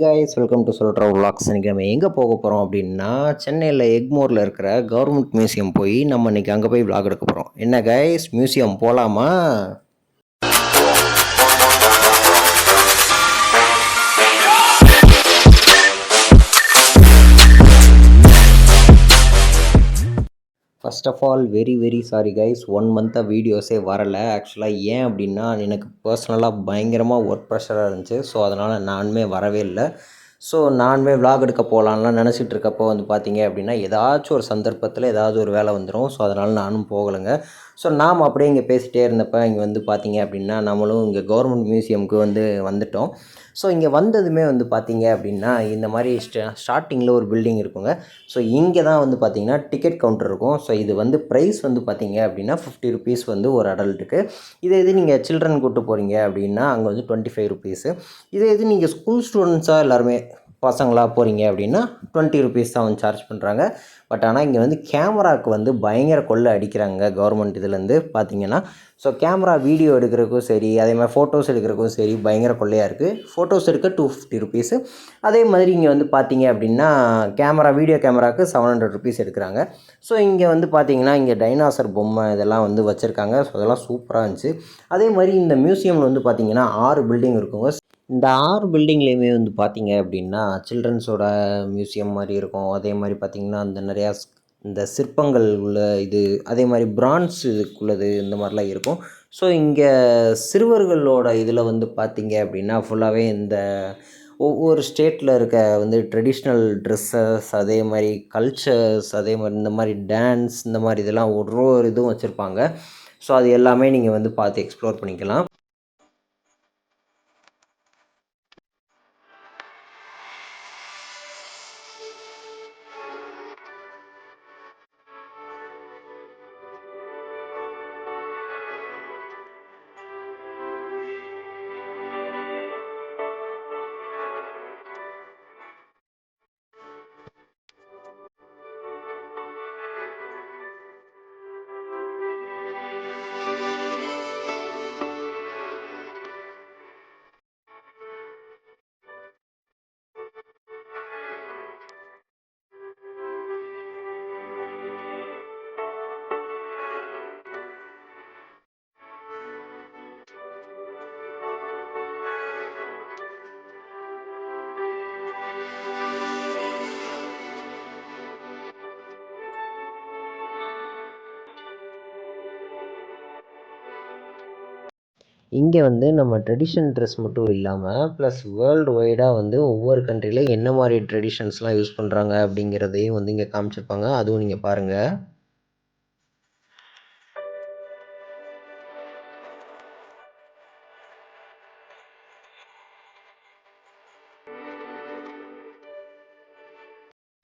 Guys, welcome to சொல்கிற vlogs. இன்றைக்கி நம்ம எங்கே போக போகிறோம் அப்படின்னா, சென்னையில் எக்மோரில் இருக்கிற கவர்மெண்ட் மியூசியம் போய் நம்ம இன்றைக்கி அங்கே போய் விளாக் எடுக்க போகிறோம். என்ன கைஸ், மியூசியம் போகலாமா? First of all very sorry guys, 1 மந்த்தாக வீடியோஸே வரலை. ஆக்சுவலாக ஏன் அப்படின்னா, எனக்கு பர்சனலாக பயங்கரமாக ஒர்க் ப்ரெஷராக இருந்துச்சு. ஸோ அதனால் நானுமே வரவே இல்லை. ஸோ நானுமே விளாக் எடுக்க போகலான்லாம் நினச்சிட்டு இருக்கப்போ வந்து பார்த்தீங்க அப்படின்னா, ஏதாச்சும் ஒரு சந்தர்ப்பத்தில் ஏதாவது ஒரு வேலை வந்துடும். ஸோ அதனால் நானும் போகலைங்க. ஸோ நாம் அப்படியே இங்கே பேசிகிட்டே இருந்தப்போ இங்கே வந்து பார்த்தீங்க அப்படின்னா, நம்மளும் இங்கே கவர்மெண்ட் மியூசியமுக்கு வந்துட்டோம். ஸோ இங்கே வந்ததுமே வந்து பார்த்தீங்க அப்படின்னா, இந்த மாதிரி ஸ்டார்டிங்கில் ஒரு பில்டிங் இருக்குங்க. ஸோ இங்கே தான் வந்து பார்த்தீங்கன்னா டிக்கெட் கவுண்டர் இருக்கும். ஸோ இது வந்து ப்ரைஸ் வந்து பார்த்தீங்க அப்படின்னா 50 ருபீஸ் வந்து ஒரு அடல்ட்டுக்கு. இது நீங்கள் சில்ட்ரன் கூப்பிட்டு போகிறீங்க அப்படின்னா அங்கே வந்து 25 ருபீஸு. இது நீங்கள் ஸ்கூல் ஸ்டூடெண்ட்ஸாக எல்லாருமே பசங்களாக போகிறீங்க அப்படின்னா 20 ருபீஸ் தான் வந்து சார்ஜ் பண்ணுறாங்க. பட் ஆனால் இங்கே வந்து கேமராவுக்கு வந்து பயங்கர கொள்ளை அடிக்கிறாங்க கவர்மெண்ட் இதுலேருந்து பார்த்தீங்கன்னா. ஸோ கேமரா வீடியோ எடுக்கிறதுக்கும் சரி, அதே மாதிரி ஃபோட்டோஸ் எடுக்கிறதுக்கும் சரி பயங்கர கொள்ளையாக இருக்குது. ஃபோட்டோஸ் எடுக்க 250 ருபீஸு. அதே மாதிரி இங்கே வந்து பார்த்தீங்க அப்படின்னா வீடியோ கேமராவுக்கு 700 ருபீஸ் எடுக்கிறாங்க. ஸோ இங்கே வந்து பார்த்தீங்கன்னா இங்கே டைனாசர் பொம்மை இதெல்லாம் வந்து வச்சுருக்காங்க. ஸோ அதெல்லாம் சூப்பராக இருந்துச்சு. அதே மாதிரி இந்த மியூசியமில் வந்து பார்த்தீங்கன்னா 6 பில்டிங் இருக்குங்க. இந்த 6 பில்டிங்லேயுமே வந்து பார்த்தீங்க அப்படின்னா சில்ட்ரன்ஸோட மியூசியம் மாதிரி இருக்கும். அதே மாதிரி பார்த்திங்கன்னா அந்த நிறையா இந்த சிற்பங்கள் உள்ள இது, அதே மாதிரி பிரான்ஸ் இதுக்குள்ளது இந்த மாதிரிலாம் இருக்கும். ஸோ இங்கே சிறுவர்களோட இதில் வந்து பார்த்திங்க அப்படின்னா ஃபுல்லாகவே இந்த ஒவ்வொரு ஸ்டேட்டில் இருக்க வந்து ட்ரெடிஷ்னல் ட்ரெஸ்ஸஸ், அதே மாதிரி கல்ச்சர்ஸ், அதே மாதிரி இந்த மாதிரி டான்ஸ், இந்த மாதிரி இதெல்லாம் ஒரு இதுவும் வச்சுருப்பாங்க. ஸோ அது எல்லாமே நீங்கள் வந்து பார்த்து எக்ஸ்ப்ளோர் பண்ணிக்கலாம். இங்கே வந்து நம்ம ட்ரெடிஷ்னல் ட்ரெஸ் மட்டும் இல்லாமல் ப்ளஸ் வேர்ல்டு வைடாக வந்து ஒவ்வொரு கண்ட்ரியில் என்ன மாதிரி ட்ரெடிஷன்ஸ்லாம் யூஸ் பண்ணுறாங்க அப்படிங்கிறதையும் வந்து இங்கே காமிச்சிருப்பாங்க. அதுவும் நீங்கள் பாருங்கள்.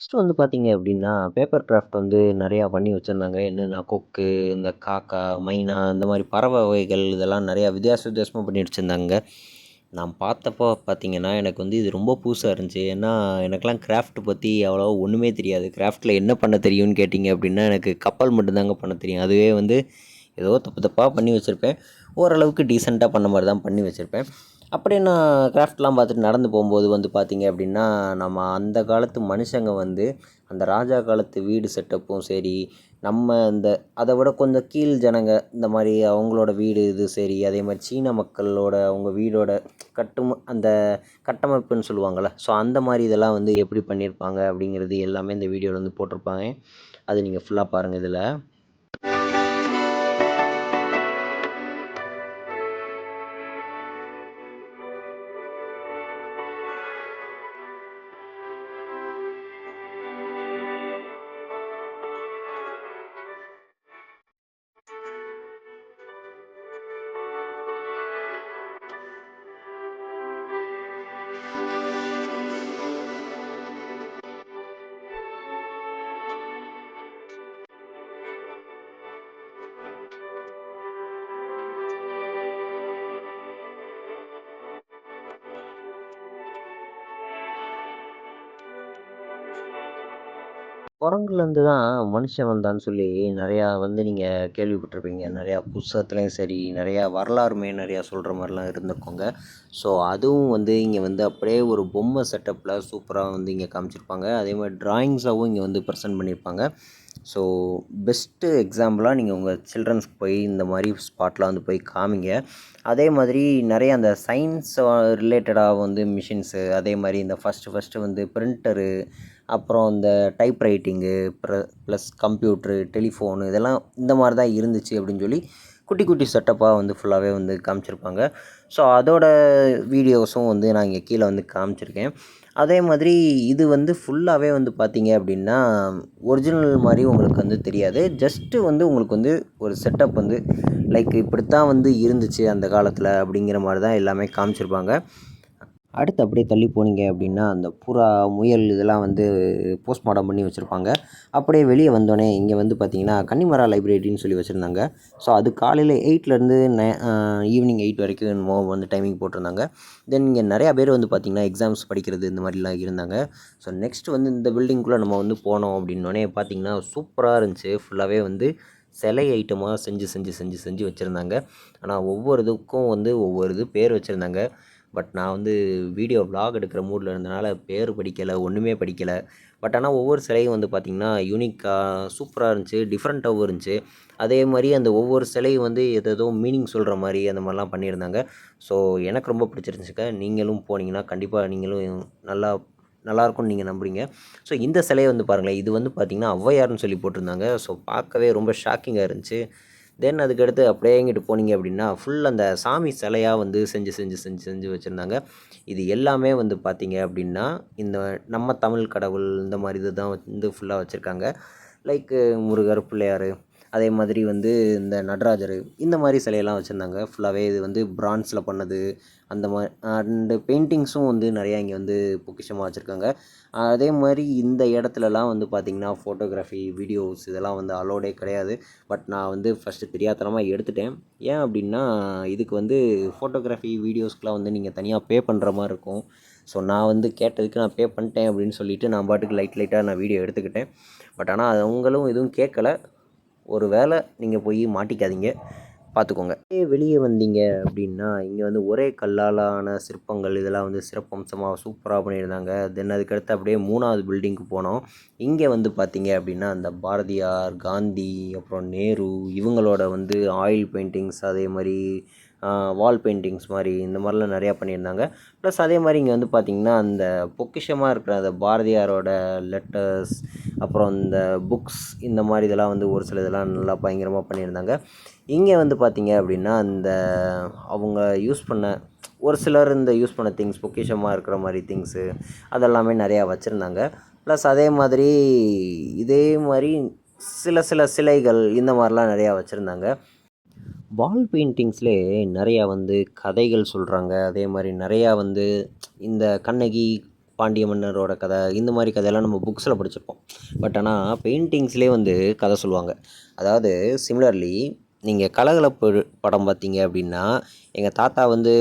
ஃபஸ்ட்டு வந்து பார்த்தீங்க அப்படின்னா பேப்பர் கிராஃப்ட் வந்து நிறையா பண்ணி வச்சுருந்தாங்க. என்னென்னா கொக்கு, இந்த காக்கா, மைனா, இந்த மாதிரி பறவை வகைகள் இதெல்லாம் நிறையா வித்தியாசமாக பண்ணி வச்சுருந்தாங்க. நான் பார்த்தப்போ பார்த்தீங்கன்னா எனக்கு வந்து இது ரொம்ப புதுசாக இருந்துச்சு. ஏன்னா எனக்கெலாம் கிராஃப்ட் பற்றி அவ்வளோவா ஒன்றுமே தெரியாது. கிராஃப்ட்டில் என்ன பண்ண தெரியும்னு கேட்டிங்க அப்படின்னா எனக்கு கப்பல் மட்டும்தாங்க பண்ண தெரியும். அதுவே வந்து ஏதோ தப்பாக பண்ணி வச்சுருப்பேன். ஓரளவுக்கு டீசெண்டாக பண்ண மாதிரி தான் பண்ணி வச்சுருப்பேன். அப்படியே நான் கிராஃப்ட்லாம் பார்த்துட்டு நடந்து போகும்போது வந்து பார்த்திங்க அப்படின்னா, நம்ம அந்த காலத்து மனுஷங்க வந்து அந்த ராஜா காலத்து வீடு செட்டப்பும் சரி, நம்ம இந்த அதை விட கொஞ்சம் கீழ் ஜனங்க இந்த மாதிரி அவங்களோட வீடு இது சரி, அதே மாதிரி சீன மக்களோட அவங்க வீடோட அந்த கட்டமைப்புன்னு சொல்லுவாங்கள்ல, ஸோ அந்த மாதிரி இதெல்லாம் வந்து எப்படி பண்ணியிருப்பாங்க அப்படிங்கிறது எல்லாமே இந்த வீடியோவில் வந்து போட்டிருப்பாங்க. அது நீங்கள் ஃபுல்லாக பாருங்கள் இதில். குரங்குலேருந்து தான் மனுஷன் வந்தான்னு சொல்லி நிறையா வந்து நீங்கள் கேள்விப்பட்டிருப்பீங்க. நிறையா புஸ்தகத்துலேயும் சரி, நிறையா வரலாறுமே நிறையா சொல்கிற மாதிரிலாம் இருந்திருக்குங்க. ஸோ அதுவும் வந்து இங்கே வந்து அப்படியே ஒரு பொம்மை செட்டப்பில் சூப்பராக வந்து இங்கே காமிச்சிருப்பாங்க. அதே மாதிரி ட்ராயிங்ஸாகவும் இங்கே வந்து ப்ரெசென்ட் பண்ணியிருப்பாங்க. ஸோ பெஸ்ட்டு எக்ஸாம்பிளாக நீங்கள் உங்கள் சில்ட்ரன்ஸ்க்கு போய் இந்த மாதிரி ஸ்பாட்லாம் வந்து போய் காமிங்க. அதே மாதிரி நிறைய அந்த சயின்ஸ் ரிலேட்டடாக வந்து மிஷின்ஸு, அதே மாதிரி இந்த ஃபஸ்ட்டு வந்து பிரிண்டரு, அப்புறம் இந்த type writing, plus computer, telephone இதெல்லாம் இந்த மாதிரி தான் இருந்துச்சு அப்படின்னு சொல்லி குட்டி குட்டி செட்டப்பாக வந்து ஃபுல்லாகவே வந்து காமிச்சிருப்பாங்க. ஸோ அதோட வீடியோஸும் வந்து நான் இங்கே கீழே வந்து காமிச்சிருக்கேன். அதே மாதிரி இது வந்து ஃபுல்லாகவே வந்து பார்த்தீங்க அப்படின்னா ஒரிஜினல் மாதிரி உங்களுக்கு வந்து தெரியாது. ஜஸ்ட்டு வந்து உங்களுக்கு வந்து ஒரு செட்டப் வந்து லைக் இப்படித்தான் வந்து இருந்துச்சு அந்த காலத்தில் அப்படிங்கிற மாதிரி தான் எல்லாமே காமிச்சிருப்பாங்க. அடுத்து அப்படியே தள்ளி போனீங்க அப்படின்னா அந்த புறா, முயல் இதெல்லாம் வந்து போஸ்ட்மார்ட்டம் பண்ணி வச்சுருப்பாங்க. அப்படியே வெளியே வந்தோடனே இங்கே வந்து பார்த்திங்கன்னா கன்னிமரா லைப்ரரின்னு சொல்லி வச்சுருந்தாங்க. ஸோ அது காலையில் 8லேருந்து ஈவினிங் 8 வரைக்கும் என்னமோ வந்து டைமிங் போட்டிருந்தாங்க. தென் இங்கே நிறையா பேர் வந்து பார்த்திங்கன்னா எக்ஸாம்ஸ் படிக்கிறது இந்த மாதிரிலாம் இருந்தாங்க. ஸோ நெக்ஸ்ட் வந்து இந்த பில்டிங்குள்ளே நம்ம வந்து போனோம் அப்படின்னோடனே பார்த்திங்கன்னா சூப்பராக இருந்துச்சு. ஃபுல்லாகவே வந்து சிலை ஐட்டமாக செஞ்சு வச்சுருந்தாங்க. ஆனால் ஒவ்வொரு இதுக்கும் வந்து ஒவ்வொரு இது பேர் வச்சுருந்தாங்க. பட் நான் வந்து வீடியோ விலாக் எடுக்கிற மூடில் இருந்தனால பேர் படிக்கலை, ஒன்றுமே படிக்கலை. பட் ஆனால் ஒவ்வொரு சிலையும் வந்து பார்த்திங்கன்னா யூனிக்காக சூப்பராக இருந்துச்சு, டிஃப்ரெண்ட்டாகவும் இருந்துச்சு. அதே மாதிரி அந்த ஒவ்வொரு சிலையும் வந்து ஏதேதோ மீனிங் சொல்கிற மாதிரி அந்த மாதிரிலாம் பண்ணியிருந்தாங்க. ஸோ எனக்கு ரொம்ப பிடிச்சிருந்துச்சுங்க. நீங்களும் போனீங்கன்னா கண்டிப்பாக நீங்களும் நல்லாயிருக்கும்னு நீங்கள் நம்புறீங்க. ஸோ இந்த சிலையை வந்து பாருங்களேன், இது வந்து பார்த்திங்கன்னா ஔவையார்னு சொல்லி போட்டிருந்தாங்க. ஸோ பார்க்கவே ரொம்ப ஷாக்கிங்காக இருந்துச்சு. தென் அதுக்கடுத்து அப்படியே இங்கிட்டு போனீங்க அப்படின்னா ஃபுல் அந்த சாமி சிலையாக வந்து செஞ்சு வச்சுருந்தாங்க. இது எல்லாமே வந்து பார்த்தீங்க அப்படின்னா இந்த நம்ம தமிழ் கடவுள் இந்த மாதிரி இது தான் வந்து ஃபுல்லாக வச்சுருக்காங்க. லைக்கு முருகர், பிள்ளையார், அதே மாதிரி வந்து இந்த நடராஜர் இந்த மாதிரி சிலையெல்லாம் வச்சுருந்தாங்க. ஃபுல்லாகவே இது வந்து பிரான்ஸில் பண்ணது அந்த மாதிரி அண்டு பெயிண்டிங்ஸும் வந்து நிறையா இங்கே வந்து பொக்கிஷமாக வச்சுருக்காங்க. அதே மாதிரி இந்த இடத்துலலாம் வந்து பார்த்திங்கன்னா ஃபோட்டோகிராஃபி, வீடியோஸ் இதெல்லாம் வந்து அலோடே கிடையாது. பட் நான் வந்து ஃபஸ்ட்டு தெரியாத்தனமாக எடுத்துட்டேன். ஏன் அப்படின்னா இதுக்கு வந்து ஃபோட்டோகிராஃபி, வீடியோஸ்க்கெலாம் வந்து நீங்கள் தனியாக பே பண்ணுற மாதிரி இருக்கும். ஸோ நான் வந்து கேட்டதுக்கு நான் பே பண்ணிட்டேன் அப்படின்னு சொல்லிவிட்டு நான் பாட்டுக்கு லைட்டாக நான் வீடியோ எடுத்துக்கிட்டேன். பட் ஆனால் அவங்களும் எதுவும் கேட்கல. ஒரு வேளை நீங்கள் போய் மாட்டிக்காதீங்க, பார்த்துக்கோங்க. வெளியே வந்தீங்க அப்படின்னா இங்கே வந்து ஒரே கல்லாலான சிற்பங்கள் இதெல்லாம் வந்து சிறப்பம்சமாக சூப்பராக பண்ணியிருந்தாங்க. தென் அதுக்கடுத்து அப்படியே 3வது பில்டிங்க்கு போனோம். இங்கே வந்து பார்த்தீங்க அப்படின்னா அந்த பாரதியார், காந்தி, அப்புறம் நேரு இவங்களோட வந்து ஆயில் பெயிண்டிங்ஸ், அதே மாதிரி வால் பெயிண்டிங்ஸ் மாதிரி இந்த மாதிரிலாம் நிறையா பண்ணியிருந்தாங்க. ப்ளஸ் அதே மாதிரி இங்கே வந்து பார்த்திங்கன்னா அந்த பொக்கிஷமாக இருக்கிற அந்த பாரதியாரோட லெட்டர்ஸ், அப்புறம் இந்த புக்ஸ் இந்த மாதிரி இதெல்லாம் வந்து ஒரு சில இதெல்லாம் நல்லா பயங்கரமாக பண்ணியிருந்தாங்க. இங்கே வந்து பார்த்திங்க அப்படின்னா அந்த அவங்க யூஸ் பண்ண ஒரு சிலர் இந்த யூஸ் பண்ண திங்ஸ், பொக்கிஷமாக இருக்கிற மாதிரி திங்ஸு அதெல்லாமே நிறையா வச்சுருந்தாங்க. ப்ளஸ் அதே மாதிரி இதே மாதிரி சில சிலைகள் இந்த மாதிரிலாம் நிறையா வச்சுருந்தாங்க. வால் பெயிண்டிங்ஸ்லேயே நிறையா வந்து கதைகள் சொல்கிறாங்க. அதே மாதிரி நிறையா வந்து இந்த கண்ணகி, பாண்டிய மன்னரோட கதை இந்த மாதிரி கதையெல்லாம் நம்ம புக்ஸில் படிச்சிருப்போம். பட் ஆனால் பெயிண்டிங்ஸ்லேயே வந்து கதை சொல்லுவாங்க. அதாவது சிமிலர்லி நீங்கள் கலகலப்பு படம் பார்த்தீங்க அப்படின்னா, எங்கள் தாத்தா வந்து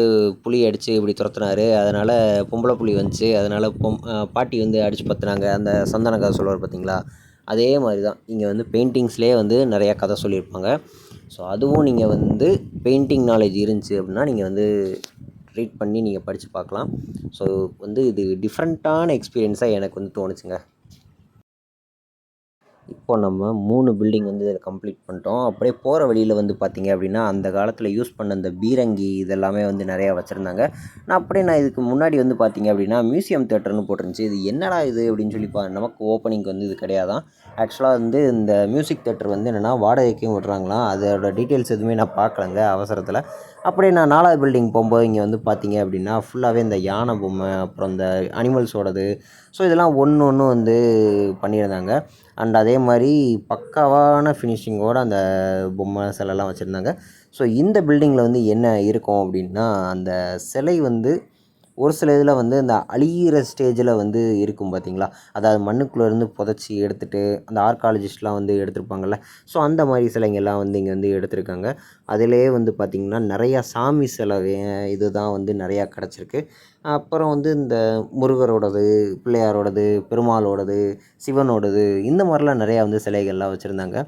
புலி அடித்து இப்படி துரத்துனாரு, அதனால் பொம்பளை புலி வந்துச்சு, அதனால் பாட்டி வந்து அடித்து பத்துனாங்க, அந்த சந்தன கதை சொல்லுவார் பார்த்தீங்களா? அதே மாதிரி தான் இங்கே வந்து பெயிண்டிங்ஸ்லேயே வந்து நிறையா கதை சொல்லியிருப்பாங்க. ஸோ அதுவும் நீங்கள் வந்து பெயிண்டிங் நாலேஜ் இருந்துச்சு அப்படின்னா நீங்கள் வந்து ரீட் பண்ணி நீங்கள் படித்து பார்க்கலாம். ஸோ வந்து இது டிஃப்ரெண்ட்டான எக்ஸ்பீரியன்ஸாக எனக்கு வந்து தோணுச்சுங்க. இப்போ நம்ம 3 பில்டிங் வந்து இதில் கம்ப்ளீட் பண்ணிட்டோம். அப்படியே போகிற வழியில் வந்து பார்த்திங்க அப்படின்னா அந்த காலத்தில் யூஸ் பண்ண அந்த பீரங்கி இதெல்லாமே வந்து நிறையா வச்சுருந்தாங்க. நான் இதுக்கு முன்னாடி வந்து பார்த்திங்க அப்படின்னா மியூசியம் தியேட்டர்னு போட்டிருந்துச்சு. இது என்னடா இது அப்படின்னு சொல்லி நமக்கு ஓப்பனிங்க்கு வந்து இது கிடையாதான். ஆக்சுவலாக வந்து இந்த மியூசிக் தியேட்டர் வந்து என்னென்னா வாடகைக்கும் விடுறாங்களாம். அதோட டீட்டெயில்ஸ் எதுவுமே நான் பார்க்கலங்க அவசரத்தில். அப்படியே நான் 4வது பில்டிங் போகும்போது இங்கே வந்து பார்த்திங்க அப்படின்னா ஃபுல்லாகவே இந்த யானை பொம்மை, அப்புறம் இந்த அனிமல்ஸோடது, ஸோ இதெல்லாம் ஒன்று வந்து பண்ணியிருந்தாங்க. அண்ட் அதே மாதிரி பக்காவான ஃபினிஷிங்கோடு அந்த பொம்மை சிலைலாம் வச்சுருந்தாங்க. ஸோ இந்த பில்டிங்கில் வந்து என்ன இருக்கும் அப்படின்னா அந்த சிலை வந்து ஒரு சில இதில் வந்து இந்த அழியிற ஸ்டேஜில் வந்து இருக்கும் பார்த்தீங்களா, அதாவது மண்ணுக்குள்ளேருந்து புதைச்சி எடுத்துகிட்டு அந்த ஆர்காலஜிஸ்ட்லாம் வந்து எடுத்திருப்பாங்கள்ல, ஸோ அந்த மாதிரி சிலைங்கள்லாம் வந்து இங்கே வந்து எடுத்திருக்காங்க. அதிலேயே வந்து பார்த்திங்கன்னா நிறையா சாமி சிலை இது தான் வந்து நிறையா கிடச்சிருக்கு. அப்புறம் வந்து இந்த முருகரோடது, பிள்ளையாரோடது, பெருமாளோடது, சிவனோடது இந்த மாதிரிலாம் நிறையா வந்து சிலைகள்லாம் வச்சுருந்தாங்க.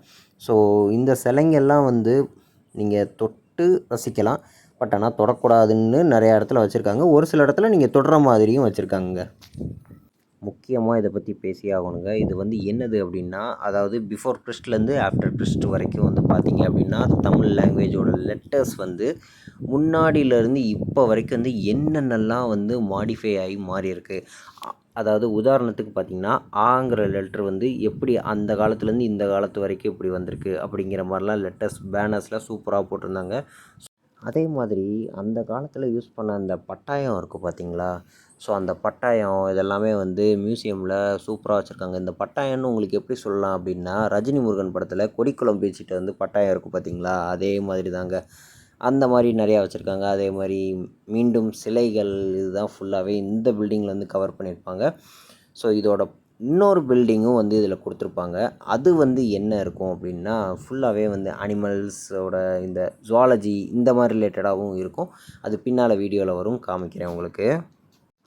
ஸோ இந்த சிலைங்கள்லாம் வந்து நீங்கள் தொட்டு ரசிக்கலாம். பட் ஆனால் தொடக்கூடாதுன்னு நிறையா இடத்துல வச்சுருக்காங்க. ஒரு சில இடத்துல நீங்கள் தொடுற மாதிரியும் வச்சுருக்காங்கங்க. முக்கியமாக இதை பற்றி பேசியே ஆகணுங்க. இது வந்து என்னது அப்படின்னா, அதாவது பிஃபோர் கிறிஸ்ட்லேருந்து ஆஃப்டர் கிறிஸ்ட் வரைக்கும் வந்து பார்த்திங்க அப்படின்னா, தமிழ் லாங்குவேஜோட லெட்டர்ஸ் வந்து முன்னாடியிலேருந்து இப்போ வரைக்கும் வந்து என்னென்னலாம் வந்து மாடிஃபை ஆகி மாறியிருக்கு. அதாவது உதாரணத்துக்கு பார்த்திங்கன்னா, ஆங்கிற லெட்ரு வந்து எப்படி அந்த காலத்துலேருந்து இந்த காலத்து வரைக்கும் இப்படி வந்திருக்கு அப்படிங்கிற மாதிரிலாம் லெட்டர்ஸ் பேனர்ஸ்லாம் சூப்பராக போட்டிருந்தாங்க. அதே மாதிரி அந்த காலத்தில் யூஸ் பண்ண அந்த பட்டாயம் இருக்குது பார்த்தீங்களா, ஸோ அந்த பட்டாயம் இதெல்லாமே வந்து மியூசியமில் சூப்பராக வச்சுருக்காங்க. இந்த பட்டாயம்னு உங்களுக்கு எப்படி சொல்லலாம் அப்படின்னா, ரஜினி முருகன் படத்தில் கொடிக்குளம் பீச்சிட்ட வந்து பட்டாயம் இருக்குது பார்த்தீங்களா, அதே மாதிரி தாங்க. அந்த மாதிரி நிறையா வச்சுருக்காங்க. அதே மாதிரி மீண்டும் சிலைகள் இதுதான் ஃபுல்லாகவே இந்த பில்டிங்கில் வந்து கவர் பண்ணியிருப்பாங்க. ஸோ இதோட இன்னொரு பில்டிங்கும் வந்து இதில் கொடுத்துருப்பாங்க. அது வந்து என்ன இருக்கும் அப்படின்னா, ஃபுல்லாகவே வந்து அனிமல்ஸோட இந்த ஜுவாலஜி இந்த மாதிரி ரிலேட்டடாகவும் இருக்கும். அது பின்னால் வீடியோவில் வரும், காமிக்கிறேன் உங்களுக்கு.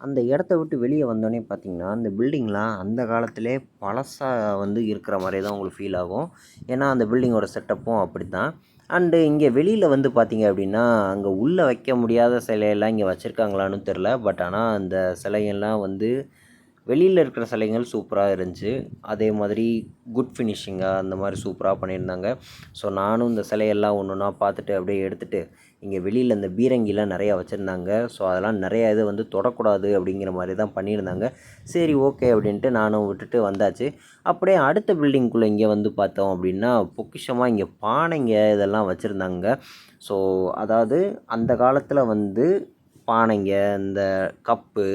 அந்த இடத்த விட்டு வெளியே வந்தோடனே பார்த்திங்கன்னா, அந்த பில்டிங்லாம் அந்த காலத்திலே பழசாக வந்து இருக்கிற மாதிரி தான் உங்களுக்கு ஃபீல் ஆகும். ஏன்னா அந்த பில்டிங்கோட செட்டப்பும் அப்படி தான். அண்டு இங்கே வெளியில் வந்து பார்த்திங்க அப்படின்னா, அங்கே உள்ளே வைக்க முடியாத சிலையெல்லாம் இங்கே வச்சுருக்காங்களான்னு தெரில. பட் ஆனால் அந்த சிலையெல்லாம் வந்து வெளியில் இருக்கிற சிலைகள் சூப்பராக இருந்துச்சு. அதே மாதிரி குட் ஃபினிஷிங்காக அந்த மாதிரி சூப்பராக பண்ணியிருந்தாங்க. ஸோ நானும் இந்த சிலையெல்லாம் ஒன்று ஒன்றா பார்த்துட்டு அப்படியே எடுத்துகிட்டு, இங்கே வெளியில் இந்த பீரங்கிலாம் நிறையா வச்சுருந்தாங்க. ஸோ அதெல்லாம் நிறையா இது வந்து தொடக்கூடாது அப்படிங்கிற மாதிரி தான் பண்ணியிருந்தாங்க. சரி ஓகே அப்படின்ட்டு நானும் விட்டுட்டு வந்தாச்சு. அப்படியே அடுத்த பில்டிங்குள்ளே இங்கே வந்து பார்த்தோம் அப்படின்னா, பொக்கிஷமாக இங்கே பானைங்க இதெல்லாம் வச்சுருந்தாங்க. ஸோ அதாவது அந்த காலத்தில் வந்து பானைங்க, இந்த கப்பு,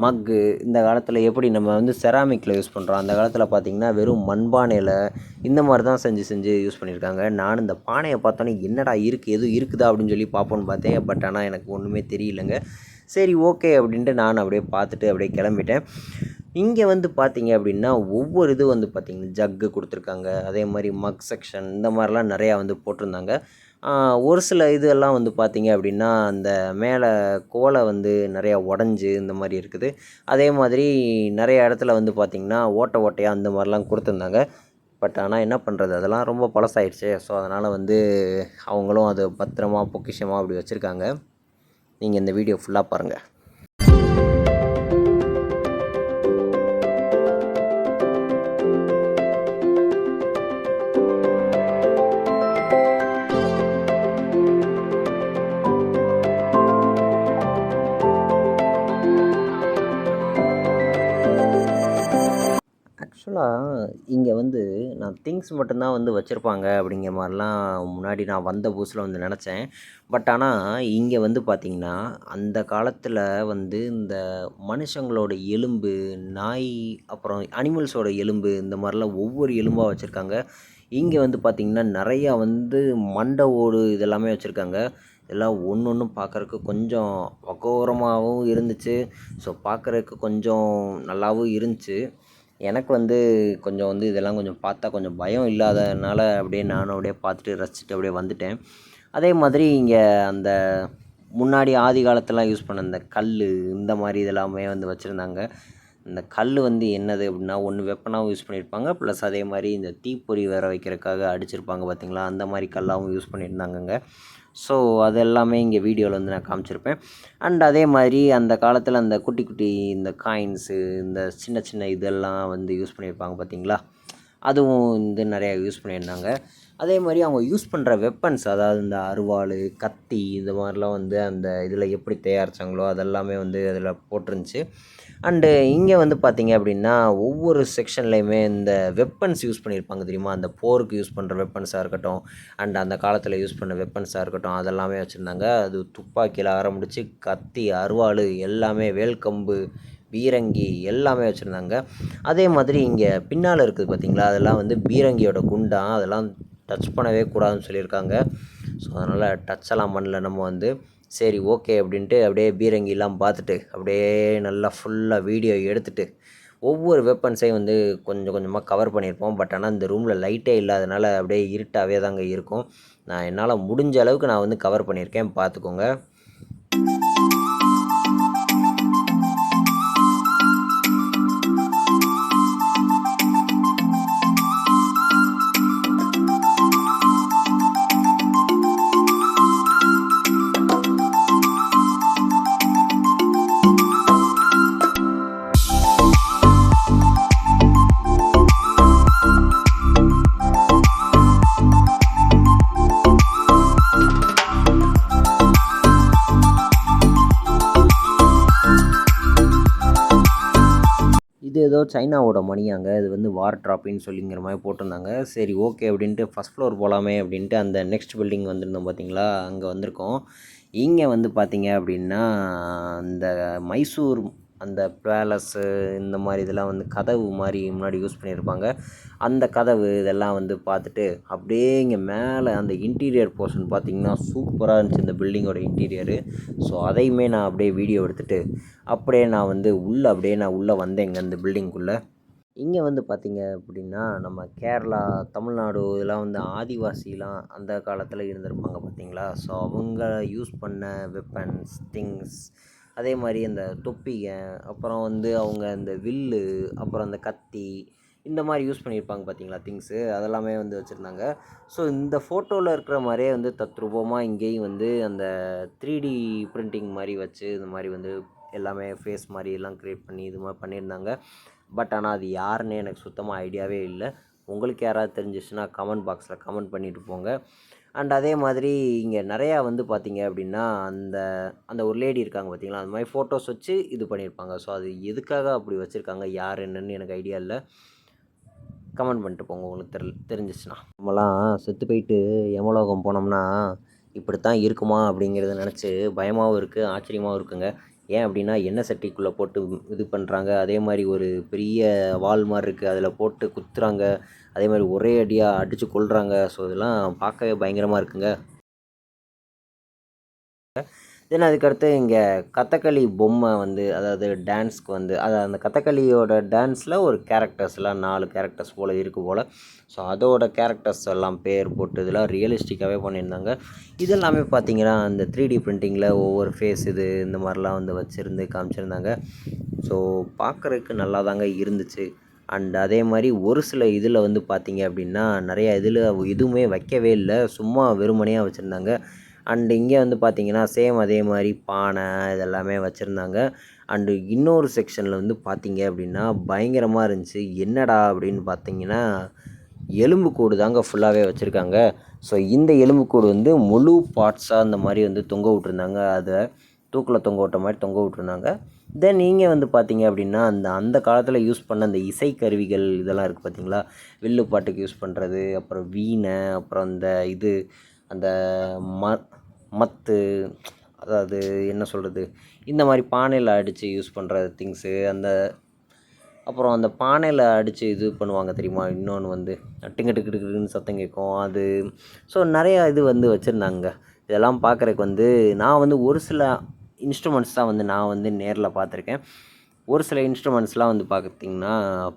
மக்கு இந்த காலத்தில் எப்படி நம்ம வந்து செராமிக்கில் யூஸ் பண்ணுறோம், அந்த காலத்தில் பார்த்திங்கன்னா வெறும் மண்பானையில் இந்த மாதிரி தான் செஞ்சு யூஸ் பண்ணியிருக்காங்க. நான் இந்த பானையை பார்த்தோன்னே என்னடா இருக்குது, எதுவும் இருக்குதா அப்படின்னு சொல்லி பார்ப்போன்னு பார்த்தேன். பட் ஆனால் எனக்கு ஒன்றுமே தெரியலங்க. சரி ஓகே அப்படின்ட்டு நான் அப்படியே பார்த்துட்டு அப்படியே கிளம்பிட்டேன். இங்கே வந்து பார்த்திங்க அப்படின்னா ஒவ்வொரு இது வந்து பார்த்திங்கன்னா ஜக்கு கொடுத்துருக்காங்க. அதே மாதிரி மக் செக்ஷன் இந்த மாதிரிலாம் நிறையா வந்து போட்டிருந்தாங்க. ஒரு சில இதெல்லாம் வந்து பார்த்திங்க அப்படின்னா, அந்த மேலே கோலை வந்து நிறையா உடஞ்சி இந்த மாதிரி இருக்குது. அதே மாதிரி நிறைய இடத்துல வந்து பார்த்திங்கன்னா ஓட்டையாக அந்த மாதிரிலாம் கொடுத்துருந்தாங்க. பட் ஆனால் என்ன பண்ணுறது, அதெல்லாம் ரொம்ப பழசாயிடுச்சு. ஸோ அதனால் வந்து அவங்களும் அதை பத்திரமா பொக்கிஷமாக அப்படி வச்சுருக்காங்க. நீங்கள் இந்த வீடியோ ஃபுல்லாக பாருங்கள். ஆக்சுவலாக இங்கே வந்து நான் திங்ஸ் மட்டும்தான் வந்து வச்சுருப்பாங்க அப்படிங்கிற மாதிரிலாம் முன்னாடி நான் வந்த புதுசில் வந்து நினச்சேன். பட் ஆனால் இங்கே வந்து பார்த்திங்கன்னா, அந்த காலத்தில் வந்து இந்த மனுஷங்களோட எலும்பு, நாய், அப்புறம் அனிமல்ஸோட எலும்பு இந்த மாதிரிலாம் ஒவ்வொரு எலும்பாக வச்சுருக்காங்க. இங்கே வந்து பார்த்திங்கன்னா நிறையா வந்து மண்டை ஓடு இதெல்லாமே வச்சுருக்காங்க. இதெல்லாம் ஒன்று ஒன்றும் பார்க்குறக்கு கொஞ்சம் அகோரமாகவும் இருந்துச்சு. ஸோ பார்க்குறதுக்கு கொஞ்சம் நல்லாவும் இருந்துச்சு. எனக்கு வந்து கொஞ்சம் வந்து இதெல்லாம் கொஞ்சம் பார்த்தா கொஞ்சம் பயம் இல்லாததுனால அப்படியே நானும் அப்படியே பார்த்துட்டு ரசிச்சுட்டு அப்படியே வந்துட்டேன். அதே மாதிரி இங்கே அந்த முன்னாடி ஆதி காலத்துலலாம் யூஸ் பண்ண இந்த கல் இந்த மாதிரி இதெல்லாமே வந்து வச்சுருந்தாங்க. இந்த கல் வந்து என்னது அப்படின்னா, ஒன்று வெப்பனாகவும் யூஸ் பண்ணியிருப்பாங்க. ப்ளஸ் அதே மாதிரி இந்த தீப்பொறி வர வைக்கிறதுக்காக அடிச்சிருப்பாங்க பார்த்தீங்களா, அந்த மாதிரி கல்லாகவும் யூஸ் பண்ணியிருந்தாங்கங்க. ஸோ அது எல்லாமே இங்கே வீடியோவில் வந்து நான் காமிச்சிருப்பேன். அண்ட் அதே மாதிரி அந்த காலத்தில் அந்த குட்டி குட்டி இந்த காயின்ஸு, இந்த சின்ன சின்ன இதெல்லாம் வந்து யூஸ் பண்ணியிருப்பாங்க பார்த்தீங்களா, அதுவும் வந்து நிறையா யூஸ் பண்ணியிருந்தாங்க. அதே மாதிரி அவங்க யூஸ் பண்ணுற வெப்பன்ஸ், அதாவது இந்த அருவாள், கத்தி இந்த மாதிரிலாம் வந்து அந்த இதில் எப்படி தயாரித்தாங்களோ அதெல்லாமே வந்து அதில் போட்டிருந்துச்சு. அண்டு இங்கே வந்து பார்த்திங்க அப்படின்னா, ஒவ்வொரு செக்ஷன்லேயுமே இந்த வெப்பன்ஸ் யூஸ் பண்ணியிருப்பாங்க தெரியுமா, அந்த போருக்கு யூஸ் பண்ணுற வெப்பன்ஸாக இருக்கட்டும், அண்ட் அந்த காலத்தில் யூஸ் பண்ண வெப்பன்ஸாக இருக்கட்டும், அதெல்லாமே வச்சுருந்தாங்க. அது துப்பாக்கியில் ஆரம்பித்து கத்தி, அருவாள் எல்லாமே, வேல்கம்பு, பீரங்கி எல்லாமே வச்சுருந்தாங்க. அதே மாதிரி இங்கே பின்னால் இருக்குது பார்த்திங்களா, அதெல்லாம் வந்து பீரங்கியோட குண்டா, அதெல்லாம் டச் பண்ணவே கூடாதுன்னு சொல்லியிருக்காங்க. ஸோ அதனால் டச்செல்லாம் பண்ணல நம்ம வந்து. சரி ஓகே அப்படின்ட்டு அப்படியே பீரங்கிலாம் பார்த்துட்டு அப்படியே நல்லா ஃபுல்லாக வீடியோ எடுத்துகிட்டு ஒவ்வொரு வெப்பன்ஸையும் வந்து கொஞ்சம் கொஞ்சமாக கவர் பண்ணியிருப்போம். பட் ஆனால் இந்த ரூமில் லைட்டே இல்லாதனால அப்படியே இருட்டாகவே தாங்க இருக்கும். நான் என்னால் முடிஞ்ச அளவுக்கு நான் வந்து கவர் பண்ணியிருக்கேன், பார்த்துக்கோங்க. இது ஏதோ சைனாவோட மணியாங்க. இது வந்து வார் ட்ராப்பின்னு சொல்லிங்கிற மாதிரி போட்டிருந்தாங்க. சரி ஓகே அப்படின்ட்டு ஃபஸ்ட் ஃப்ளோர் போகலாமே அப்படின்ட்டு அந்த நெக்ஸ்ட் பில்டிங் வந்திருந்தோம் பார்த்தீங்களா, அங்கே வந்திருக்கோம். இங்கே வந்து பார்த்தீங்க அப்படின்னா அந்த மைசூர் அந்த பேலஸ்ஸு இந்த மாதிரி இதெல்லாம் வந்து கதவு மாதிரி முன்னாடி யூஸ் பண்ணியிருப்பாங்க. அந்த கதவு இதெல்லாம் வந்து பார்த்துட்டு அப்படியே இங்கே மேலே அந்த இன்டீரியர் போர்ஷன் பார்த்திங்கன்னா சூப்பராக இருந்துச்சு இந்த பில்டிங்கோட இன்டீரியரு. ஸோ அதையுமே நான் அப்படியே வீடியோ எடுத்துகிட்டு அப்படியே நான் வந்து உள்ளே உள்ளே வந்தேங்க அந்த பில்டிங்குள்ளே. இங்கே வந்து பார்த்திங்க அப்படின்னா நம்ம கேரளா, தமிழ்நாடு இதெல்லாம் வந்து ஆதிவாசிலாம் அந்த காலத்தில் இருந்திருப்பாங்க பார்த்தீங்களா. ஸோ அவங்க யூஸ் பண்ண வெப்பன்ஸ், திங்ஸ், அதே மாதிரி அந்த தொப்பிக, அப்புறம் வந்து அவங்க அந்த வில்லு, அப்புறம் அந்த கத்தி, இந்த மாதிரி யூஸ் பண்ணியிருப்பாங்க பார்த்தீங்களா திங்ஸு, அதெல்லாமே வந்து வச்சுருந்தாங்க. ஸோ இந்த ஃபோட்டோவில் இருக்கிற மாதிரியே வந்து தத்ரூபமாக இங்கேயும் வந்து அந்த 3D பிரிண்டிங் மாதிரி வச்சு இந்த மாதிரி வந்து எல்லாமே ஃபேஸ் மாதிரி எல்லாம் க்ரியேட் பண்ணி இது மாதிரி பண்ணியிருந்தாங்க. பட் ஆனால் அது யாருன்னே எனக்கு சுத்தமாக ஐடியாவே இல்லை. உங்களுக்கு யாராவது தெரிஞ்சிச்சுன்னா கமெண்ட் பாக்ஸில் கமெண்ட் பண்ணிவிட்டு போங்க. அண்ட் அதே மாதிரி இங்கே நிறையா வந்து பார்த்திங்க அப்படின்னா அந்த அந்த ஒரு லேடி இருக்காங்க பார்த்தீங்களா, அந்த மாதிரி ஃபோட்டோஸ் வச்சு இது பண்ணியிருப்பாங்க. ஸோ அது எதுக்காக அப்படி வச்சுருக்காங்க, யார் என்னன்னு எனக்கு ஐடியா இல்லை. கமெண்ட் பண்ணிட்டு போங்க உங்களுக்கு தெரிஞ்சிச்சுன்னா. நம்மலாம் செத்து போயிட்டு யமலோகம் போனோம்னா இப்படித்தான் இருக்குமா அப்படிங்கிறத நினச்சி பயமாகவும் இருக்குது, ஆச்சரியமாகவும் இருக்குங்க. ஏன் அப்படின்னா எண்ணெய் சட்டிக்குள்ளே போட்டு இது பண்ணுறாங்க, அதே மாதிரி ஒரு பெரிய வால் மாதிரி இருக்குது, அதில் போட்டு குத்துறாங்க, அதே மாதிரி ஒரே அடியாக அடித்து கொல்றாங்க. ஸோ இதெல்லாம் பார்க்கவே பயங்கரமாக இருக்குங்க. தென் அதுக்கடுத்து இங்கே கதகளி பொம்மை வந்து, அதாவது டான்ஸ்க்கு வந்து அந்த கதகளியோட டான்ஸில் ஒரு கேரக்டர்ஸ்லாம் 4 கேரக்டர்ஸ் போல் இருக்குது போல். ஸோ அதோட கேரக்டர்ஸ் எல்லாம் பேர் போட்டு இதெல்லாம் ரியலிஸ்டிக்காகவே பண்ணியிருந்தாங்க. இதெல்லாமே பார்த்திங்கன்னா அந்த 3D பிரிண்டிங்கில் ஒவ்வொரு ஃபேஸ் இது இந்த மாதிரிலாம் வந்து வச்சுருந்து காமிச்சிருந்தாங்க. ஸோ பார்க்குறதுக்கு நல்லா தாங்க இருந்துச்சு. அண்ட் அதே மாதிரி ஒரு சில இதில் வந்து பார்த்திங்க அப்படின்னா நிறையா இதில் எதுவுமே வைக்கவே இல்லை, சும்மா வெறுமனையாக வச்சுருந்தாங்க. அண்டு இங்கே வந்து பார்த்திங்கன்னா சேம் அதே மாதிரி பானை இதெல்லாமே வச்சுருந்தாங்க. அண்டு இன்னொரு செக்ஷனில் வந்து பார்த்திங்க அப்படின்னா பயங்கரமாக இருந்துச்சு. என்னடா அப்படின்னு பார்த்திங்கன்னா எலும்புக்கூடு தாங்க ஃபுல்லாகவே வச்சுருக்காங்க. ஸோ இந்த எலும்புக்கூடு வந்து முழு பார்ட்ஸாக அந்த மாதிரி வந்து தொங்க விட்ருந்தாங்க. அதை தூக்கில் தொங்க விட்ட மாதிரி தொங்க விட்ருந்தாங்க. தென் நீங்கள் வந்து பார்த்திங்க அப்படின்னா அந்த காலத்தில் யூஸ் பண்ண அந்த இசைக்கருவிகள் இதெல்லாம் இருக்குது பார்த்திங்களா, வில்லு பாட்டுக்கு யூஸ் பண்ணுறது, அப்புறம் வீணை, அப்புறம் அந்த மத்து, அதாவது என்ன சொல்கிறது, இந்த மாதிரி பானையில் அடித்து யூஸ் பண்ணுற திங்ஸு, அப்புறம் அந்த பானையில் அடித்து இது பண்ணுவாங்க தெரியுமா, இன்னொன்று வந்து டிங்கு டிக்கு டிக்குன்னு சத்தம் கேட்கும் அது. ஸோ நிறையா இது வந்து வச்சுருந்தாங்க. இதெல்லாம் பார்க்குறதுக்கு வந்து நான் வந்து ஒரு சில இன்ஸ்ட்ருமெண்ட்ஸ் தான் வந்து நான் வந்து நேரில் பார்த்துருக்கேன். ஒரு சில இன்ஸ்ட்ருமெண்ட்ஸ்லாம் வந்து பார்த்திங்கன்னா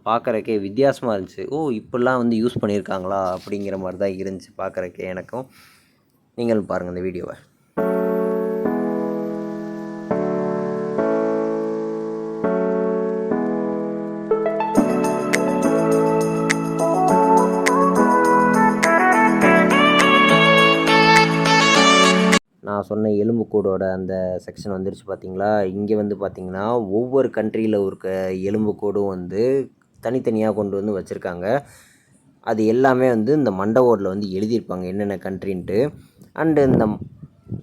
பார்க்குறக்கே வித்தியாசமாக இருந்துச்சு. ஓ இப்படிலாம் வந்து யூஸ் பண்ணியிருக்காங்களா அப்படிங்கிற மாதிரி தான் இருந்துச்சு பார்க்குறக்கே எனக்கும். நீங்களும் பாருங்கள் இந்த வீடியோவை. நான் சொன்ன எலும்புக்கூடோட அந்த செக்ஷன் வந்துருச்சு பார்த்தீங்களா. இங்கே வந்து பார்த்திங்கன்னா ஒவ்வொரு கண்ட்ரியில் இருக்க எலும்புக்கூடும் வந்து தனித்தனியாக கொண்டு வந்து வச்சுருக்காங்க. அது எல்லாமே வந்து இந்த மண்டபோர்டில் வந்து எழுதியிருப்பாங்க என்னென்ன கண்ட்ரின்ட்டு. அண்டு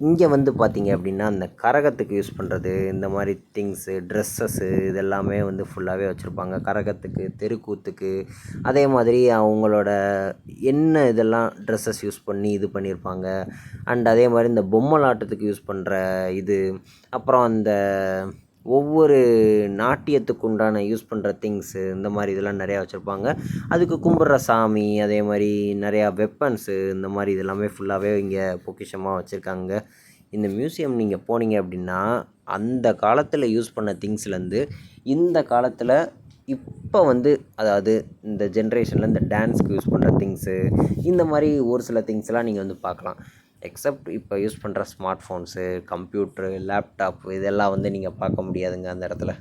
இங்கே வந்து பார்த்திங்க அப்படின்னா அந்த கரகத்துக்கு யூஸ் பண்ணுறது இந்த மாதிரி திங்ஸு, ட்ரெஸ்ஸஸ்ஸு இதெல்லாமே வந்து ஃபுல்லாகவே வச்சுருப்பாங்க. கரகத்துக்கு, தெருக்கூத்துக்கு, அதே மாதிரி அவங்களோட என்ன இதெல்லாம் ட்ரெஸ்ஸஸ் யூஸ் பண்ணி இது பண்ணியிருப்பாங்க. அண்ட் அதே மாதிரி இந்த பொம்மலாட்டத்துக்கு யூஸ் பண்ணுற இது, அப்புறம் அந்த ஒவ்வொரு நாட்டியத்துக்கு உண்டான யூஸ் பண்ணுற திங்ஸு இந்த மாதிரி இதெல்லாம் நிறையா வச்சுருப்பாங்க. அதுக்கு கும்பிட்ற சாமி, அதே மாதிரி நிறையா வெப்பன்ஸு இந்த மாதிரி இதெல்லாமே ஃபுல்லாகவே இங்கே பொக்கிஷமாக வச்சுருக்காங்க. இந்த மியூசியம் நீங்கள் போனீங்க அப்படின்னா அந்த காலத்தில் யூஸ் பண்ண திங்ஸ்லேருந்து இந்த காலத்தில் இப்போ வந்து அதாவது இந்த ஜென்ரேஷனில் இந்த டான்ஸ்க்கு யூஸ் பண்ணுற திங்ஸு இந்த மாதிரி ஒரு சில திங்ஸ்லாம் நீங்கள் வந்து பார்க்கலாம். எக்ஸப்ட் இப்போ யூஸ் பண்ணுற ஸ்மார்ட் ஃபோன்ஸு, கம்ப்யூட்ரு, லேப்டாப் இதெல்லாம் வந்து நீங்கள் பார்க்க முடியாதுங்க அந்த இடத்துல.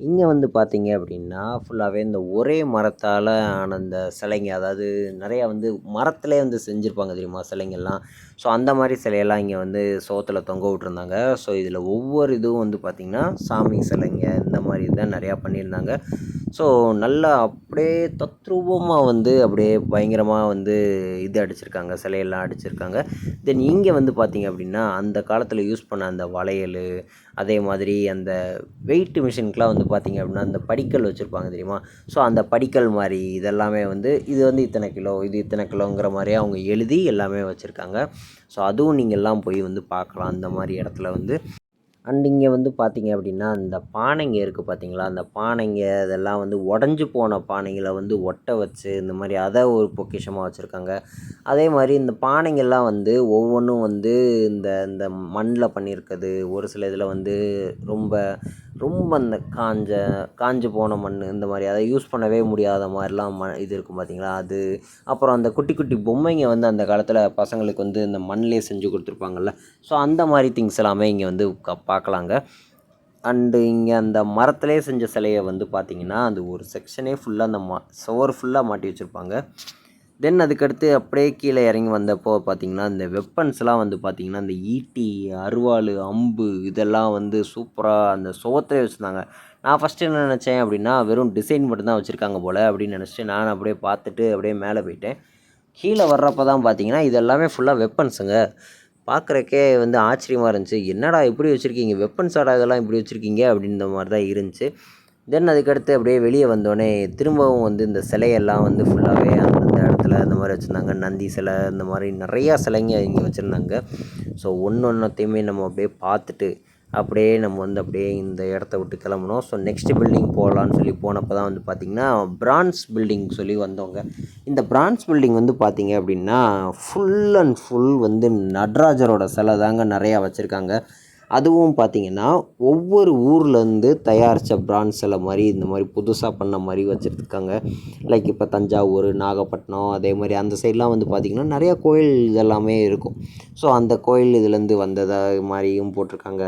இங்கே வந்து பார்த்தீங்க அப்படின்னா ஃபுல்லாகவே இந்த ஒரே மரத்தால் ஆன இந்த சிலைங்க, அதாவது நிறையா வந்து மரத்துலேயே வந்து செஞ்சுருப்பாங்க தெரியுமா சிலைங்கள்லாம். ஸோ அந்த மாதிரி சிலையெல்லாம் இங்கே வந்து சுவத்துல தொங்க விட்ருந்தாங்க. ஸோ இதில் ஒவ்வொரு இதுவும் வந்து பார்த்திங்கன்னா சாமி சிலைங்க இந்த மாதிரி தான் நிறையா பண்ணியிருந்தாங்க. ஸோ நல்லா அப்படியே தத்ரூபமாக வந்து அப்படியே பயங்கரமாக வந்து இது அடிச்சிருக்காங்க, சிலையெல்லாம் அடிச்சிருக்காங்க. தென் இங்கே வந்து பார்த்திங்க அப்படின்னா அந்த காலத்தில் யூஸ் பண்ண அந்த வளையல், அதே மாதிரி அந்த வெயிட் மிஷினுக்குலாம் வந்து பார்த்திங்க அப்படின்னா அந்த படிக்கல் வச்சுருப்பாங்க தெரியுமா. ஸோ அந்த படிக்கல் மாதிரி இதெல்லாமே வந்து இது வந்து இத்தனை கிலோ, இது இத்தனை கிலோங்கிற மாதிரியே அவங்க எழுதி எல்லாமே வச்சுருக்காங்க. ஸோ அதுவும் நீங்கள் எல்லாம் போய் வந்து பார்க்கலாம் அந்த மாதிரி இடத்துல வந்து. அண்ட் இங்கே வந்து பார்த்தீங்க அப்படின்னா அந்த பானைங்க இருக்குது பார்த்தீங்களா, அந்த பானைங்க இதெல்லாம் வந்து உடஞ்சி போன பானைகளை வந்து ஒட்ட வச்சு இந்த மாதிரி அதை ஒரு பொக்கிஷமாக வச்சுருக்காங்க. அதே மாதிரி இந்த பானைங்கள்லாம் வந்து ஒவ்வொன்றும் வந்து இந்த இந்த மண்ணில் பண்ணியிருக்குது. ஒரு சில இதில் வந்து ரொம்ப ரொம்ப அந்த காஞ்சு போன மண் இந்த மாதிரி அதை யூஸ் பண்ணவே முடியாத மாதிரிலாம் இது இருக்கும் பார்த்தீங்களா அது. அப்புறம் அந்த குட்டி குட்டி பொம்மைங்க வந்து அந்த காலத்தில் பசங்களுக்கு வந்து இந்த மண்ணிலே செஞ்சு கொடுத்துருப்பாங்கல்ல. ஸோ அந்த மாதிரி திங்ஸ் எல்லாமே இங்கே வந்து பார்க்கலாங்க. அண்டு இங்கே அந்த மரத்திலே செஞ்ச சிலையை வந்து பார்த்திங்கன்னா அது ஒரு செக்ஷனே ஃபுல்லாக அந்த சுவர் ஃபுல்லாக மாட்டி வச்சுருப்பாங்க. தென் அதுக்கடுத்து அப்படியே கீழே இறங்கி வந்தப்போ பார்த்திங்கன்னா இந்த வெப்பன்ஸ்லாம் வந்து பார்த்திங்கன்னா இந்த ஈட்டி, அருவாள், அம்பு இதெல்லாம் வந்து சூப்பராக அந்த சுவத்திலே வச்சுருந்தாங்க. நான் ஃபஸ்ட்டு என்ன நினச்சேன் அப்படின்னா வெறும் டிசைன் மட்டும்தான் வச்சுருக்காங்க போல் அப்படின்னு நினச்சிட்டு நான் அப்படியே பார்த்துட்டு அப்படியே மேலே போயிட்டேன். கீழே வர்றப்போ தான் பார்த்திங்கன்னா இது எல்லாமே ஃபுல்லாக வெப்பன்ஸுங்க. பார்க்குறக்கே வந்து ஆச்சரியமாக இருந்துச்சு. என்னடா இப்படி வச்சுருக்கீங்க, வெப்பன்ஸ் ஆடா இதெல்லாம் இப்படி வச்சுருக்கீங்க அப்படின்ற மாதிரி தான் இருந்துச்சு. தென் அதுக்கடுத்து அப்படியே வெளியே வந்தோடனே திரும்பவும் வந்து இந்த சிலையெல்லாம் வந்து ஃபுல்லாகவே அந்தந்த இடத்துல இந்த மாதிரி வச்சுருந்தாங்க. நந்தி சிலை இந்த மாதிரி நிறையா சிலைங்க இங்கே வச்சுருந்தாங்க. ஸோ ஒன்றொத்தையுமே நம்ம அப்படியே பார்த்துட்டு அப்படியே நம்ம வந்து அப்படியே இந்த இடத்த விட்டு கிளம்புனோம். ஸோ நெக்ஸ்ட்டு பில்டிங் போகலான்னு சொல்லி போனப்போ தான் வந்து பார்த்திங்கன்னா பிரான்ஸ் பில்டிங் சொல்லி வந்தவங்க. இந்த பிரான்ஸ் பில்டிங் வந்து பார்த்திங்க அப்படின்னா ஃபுல் அண்ட் ஃபுல் வந்து நடராஜரோட சிலை தாங்க நிறையா வச்சுருக்காங்க. அதுவும் பார்த்திங்கன்னா ஒவ்வொரு ஊர்லேருந்து தயாரித்த பிரான்ஸ் சிலை மாதிரி இந்த மாதிரி புதுசாக பண்ண மாதிரி வச்சுருக்காங்க. லைக் இப்போ தஞ்சாவூர், நாகப்பட்டினம் அதே மாதிரி அந்த சைட்லாம் வந்து பார்த்திங்கன்னா நிறையா கோயில் இதெல்லாமே இருக்கும். ஸோ அந்த கோயில் இதுலேருந்து வந்ததை மாதிரியும் போட்டிருக்காங்க.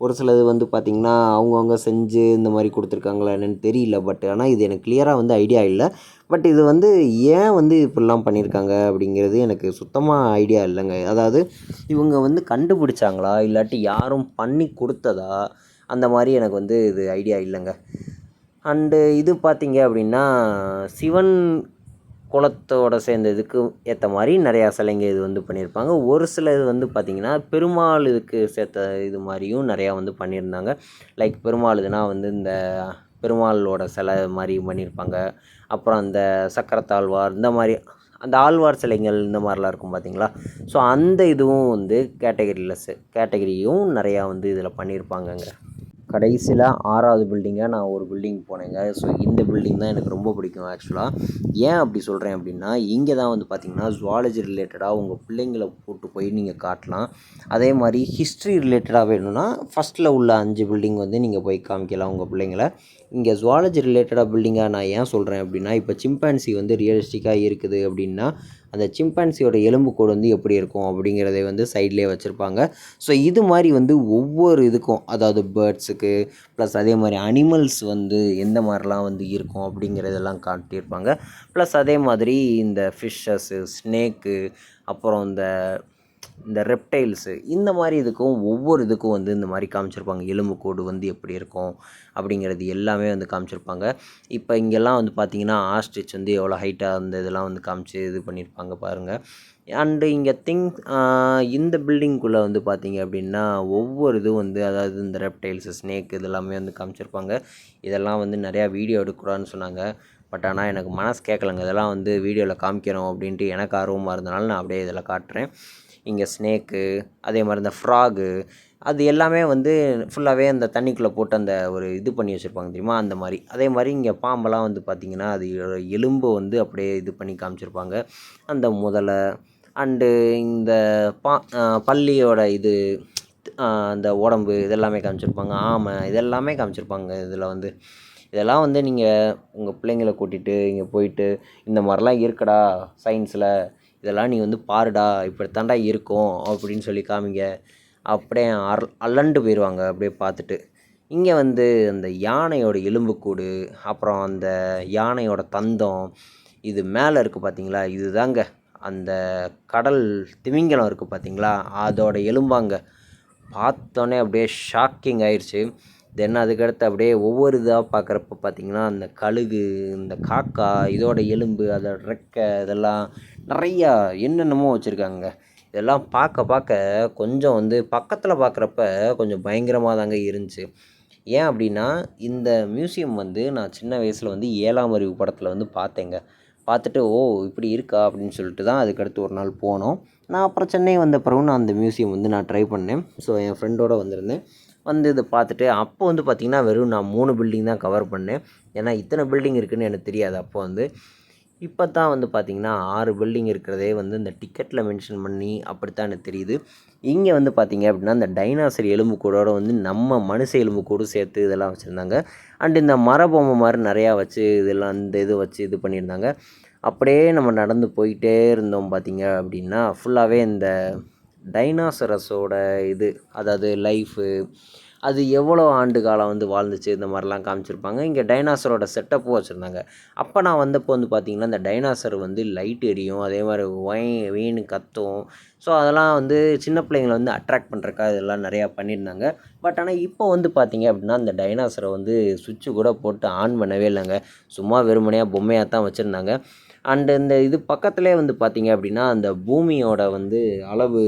ஒரு சிலது வந்து பார்த்திங்கன்னா அவங்கவுங்க செஞ்சு இந்த மாதிரி கொடுத்துருக்காங்களா என்னென்னு தெரியல. பட் ஆனால் இது எனக்கு கிளியராக வந்து ஐடியா இல்லை. பட் இது வந்து ஏன் வந்து இப்படிலாம் பண்ணியிருக்காங்க அப்படிங்கிறது எனக்கு சுத்தமாக ஐடியா இல்லைங்க. அதாவது இவங்க வந்து கண்டுபிடிச்சாங்களா இல்லாட்டி யாரும் பண்ணி கொடுத்ததா அந்த மாதிரி எனக்கு வந்து இது ஐடியா இல்லைங்க. அண்டு இது பார்த்திங்க அப்படின்னா சிவன் குலத்தோட சேர்ந்த இதுக்கு ஏற்ற மாதிரி நிறையா சிலைங்க இது வந்து பண்ணியிருப்பாங்க. ஒரு சில இது வந்து பார்த்திங்கன்னா பெருமாள் இதுக்கு சேர்த்த இது மாதிரியும் நிறையா வந்து பண்ணியிருந்தாங்க. லைக் பெருமாள் இதுனால் வந்து இந்த பெருமாளோட சிலை மாதிரி பண்ணியிருப்பாங்க. அப்புறம் அந்த சக்கரத்தாழ்வார் இந்த மாதிரி அந்த ஆழ்வார் சிலைகள் இந்த மாதிரிலாம் இருக்கும் பார்த்திங்களா. ஸோ அந்த இதுவும் வந்து கேட்டகரியும் நிறையா வந்து இதில் பண்ணியிருப்பாங்கங்க. கடைசியில் 6வது பில்டிங்காக நான் ஒரு பில்டிங் போனேங்க. ஸோ இந்த பில்டிங் தான் எனக்கு ரொம்ப பிடிக்கும் ஆக்சுவலாக. ஏன் அப்படி சொல்கிறேன் அப்படின்னா இங்கே தான் வந்து பார்த்திங்கன்னா ஜுவாலஜி ரிலேட்டடாக உங்கள் பிள்ளைங்களை கூப்பிட்டு போய் நீங்கள் காட்டலாம். அதே மாதிரி ஹிஸ்ட்ரி ரிலேட்டடாக வேணும்னா ஃபஸ்ட்டில் உள்ள 5 பில்டிங் வந்து நீங்கள் போய் காமிக்கலாம் உங்கள் பிள்ளைங்களை. இங்கே ஜுவாலஜி ரிலேட்டடாக பில்டிங்காக நான் ஏன் சொல்கிறேன் அப்படின்னா இப்போ சிம்பான்சி வந்து ரியலிஸ்டிக்காக இருக்குது அப்படின்னா அந்த சிம்பான்சியோட எலும்புக்கூடு வந்து எப்படி இருக்கும் அப்படிங்கிறதை வந்து சைட்லேயே வச்சுருப்பாங்க. ஸோ இது மாதிரி வந்து ஒவ்வொரு இதுக்கும் அதாவது பேர்ட்ஸுக்கு ப்ளஸ் அதே மாதிரி அனிமல்ஸ் வந்து எந்த மாதிரிலாம் வந்து இருக்கும் அப்படிங்கிறதெல்லாம் காட்டியிருப்பாங்க. ப்ளஸ் அதே மாதிரி இந்த ஃபிஷ்ஷஸ்ஸு, ஸ்னேக்கு, அப்புறம் இந்த ரெப்டைல்ஸு இந்த மாதிரி இதுக்கும் ஒவ்வொரு இதுக்கும் வந்து இந்த மாதிரி காமிச்சிருப்பாங்க. எலும்புக்கூடு வந்து எப்படி இருக்கும் அப்படிங்கிறது எல்லாமே வந்து காமிச்சிருப்பாங்க. இப்போ இங்கெல்லாம் வந்து பார்த்திங்கன்னா ஆஸ்ட்ரிச் வந்து எவ்வளோ ஹைட்டாக அந்த இதெல்லாம் வந்து காமிச்சு இது பண்ணியிருப்பாங்க பாருங்கள். அண்டு இங்கே இந்த பில்டிங்குள்ளே வந்து பார்த்திங்க அப்படின்னா ஒவ்வொரு இதுவும் வந்து அதாவது இந்த ரெப்டைல்ஸு, ஸ்னேக் இதெல்லாமே வந்து காமிச்சிருப்பாங்க. இதெல்லாம் வந்து நிறையா வீடியோ எடுக்கக்கூடாதுன்னு சொன்னாங்க. பட் ஆனால் எனக்கு மனசு கேட்கலங்க. இதெல்லாம் வந்து வீடியோவில் காமிக்கிறோம் அப்படின்ட்டு எனக்கு ஆர்வமாக இருந்தனால நான் அப்படியே இதில் காட்டுறேன். இங்கே ஸ்னேக்கு அதே மாதிரி இந்த ஃப்ராகு அது எல்லாமே வந்து ஃபுல்லாகவே அந்த தண்ணிக்குள்ளே போட்டு அந்த ஒரு இது பண்ணி வச்சுருப்பாங்க தெரியுமா அந்த மாதிரி. அதே மாதிரி இங்கே பாம்பெல்லாம் வந்து பார்த்திங்கன்னா அது எலும்பு வந்து அப்படியே இது பண்ணி காமிச்சிருப்பாங்க. அந்த முதலை அண்டு இந்த பல்லியோட இது அந்த உடம்பு இதெல்லாமே காமிச்சிருப்பாங்க. ஆமை இதெல்லாமே காமிச்சிருப்பாங்க இதில் வந்து. இதெல்லாம் வந்து நீங்கள் உங்கள் பிள்ளைங்கள கூட்டிகிட்டு இங்கே போயிட்டு இந்த மாதிரிலாம் இருக்குடா சயின்ஸில், இதெல்லாம் நீ வந்து பாருடா இப்படித்தாண்டா இருக்கும் அப்படின்னு சொல்லி காமிங்க. அப்படியே அலண்டு போயிடுவாங்க அப்படியே பார்த்துட்டு. இங்கே வந்து அந்த யானையோட எலும்புக்கூடு, அப்புறம் அந்த யானையோட தந்தம், இது மேலே இருக்குது பார்த்தீங்களா, இதுதாங்க அந்த கடல் திமிங்கலம் இருக்குது பார்த்தீங்களா, அதோட எலும்பாங்க. பார்த்தோன்னே அப்படியே ஷாக்கிங் ஆயிடுச்சு. தென் அதுக்கடுத்து அப்படியே ஒவ்வொரு இதாக பார்க்குறப்ப பார்த்தீங்கன்னா அந்த கழுகு, இந்த காக்கா, இதோட எலும்பு, அதோட ரெக்கை, இதெல்லாம் நிறையா என்னென்னமோ வச்சுருக்காங்க. இதெல்லாம் பார்க்க பார்க்க கொஞ்சம் வந்து பக்கத்தில் பார்க்குறப்ப கொஞ்சம் பயங்கரமாக தாங்க இருந்துச்சு. ஏன் அப்படின்னா இந்த மியூசியம் வந்து நான் சின்ன வயசில் வந்து 7ஆம் அறிவு படத்தில் வந்து பார்த்தேங்க. பார்த்துட்டு ஓ இப்படி இருக்கா அப்படின்னு சொல்லிட்டு தான் அதுக்கடுத்து ஒரு நாள் போனோம். நான் அப்புறம் சென்னை வந்த பிறகு நான் அந்த மியூசியம் வந்து நான் ட்ரை பண்ணேன். ஸோ என் ஃப்ரெண்டோடு வந்திருந்தேன். வந்து இதை பார்த்துட்டு அப்போ வந்து பார்த்திங்கன்னா வெறும் நான் 3 பில்டிங் தான் கவர் பண்ணேன். ஏன்னா இத்தனை பில்டிங் இருக்குதுன்னு எனக்கு தெரியாது அப்போ வந்து. இப்போ தான் வந்து பார்த்திங்கன்னா 6 பில்டிங் இருக்கிறதே வந்து இந்த டிக்கெட்டில் மென்ஷன் பண்ணி அப்படித்தான் எனக்கு தெரியுது. இங்கே வந்து பார்த்திங்க அப்படின்னா இந்த டைனாசர் எலும்புக்கூடோட வந்து நம்ம மனுஷ எலும்புக்கூடும் சேர்த்து இதெல்லாம் வச்சுருந்தாங்க. அண்டு இந்த மரபொம்மை மாதிரி நிறையா வச்சு இதெல்லாம் இந்த இது வச்சு இது பண்ணியிருந்தாங்க. அப்படியே நம்ம நடந்து போயிட்டே இருந்தோம் பார்த்திங்க அப்படின்னா ஃபுல்லாகவே இந்த டைனாசரஸோட இது, அதாவது லைஃபு, அது எவ்வளோ ஆண்டு காலம் வந்து வாழ்ந்துச்சு, இந்த மாதிரிலாம் காமிச்சிருப்பாங்க. இங்கே டைனாசரோட செட்டப்பும் வச்சுருந்தாங்க. அப்போ நான் வந்தப்போ வந்து பார்த்திங்கன்னா இந்த டைனாசர் வந்து லைட் எரியும், அதே மாதிரி வீணு கத்தும். ஸோ அதெல்லாம் வந்து சின்ன பிள்ளைங்களை வந்து அட்ராக்ட் பண்ணுறக்கா இதெல்லாம் நிறையா பண்ணியிருந்தாங்க. பட் ஆனால் இப்போ வந்து பார்த்திங்க அப்படின்னா அந்த டைனாசரை வந்து சுவிட்சு கூட போட்டு ஆன் பண்ணவே இல்லைங்க. சும்மா வெறுமனையாக பொம்மையாக தான் வச்சுருந்தாங்க. அண்டு இந்த இது பக்கத்துலேயே வந்து பார்த்திங்க அப்படின்னா அந்த பூமியோட வந்து அளவு,